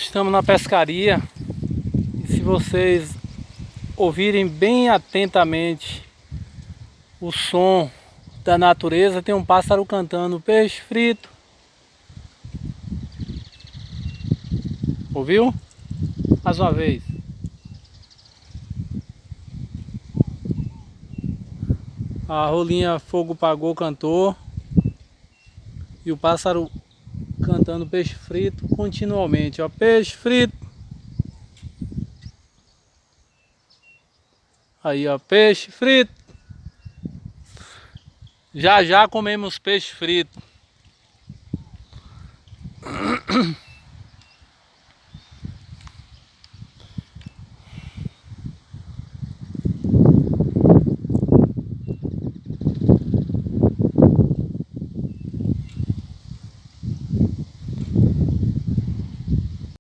Estamos na pescaria e se vocês ouvirem bem atentamente o som da natureza, tem um pássaro cantando peixe frito. Ouviu? Mais uma vez. A rolinha Fogo Pagou cantou e o pássaro cantando peixe frito continuamente, ó, peixe frito. Aí, ó, peixe frito. Já já comemos peixe frito.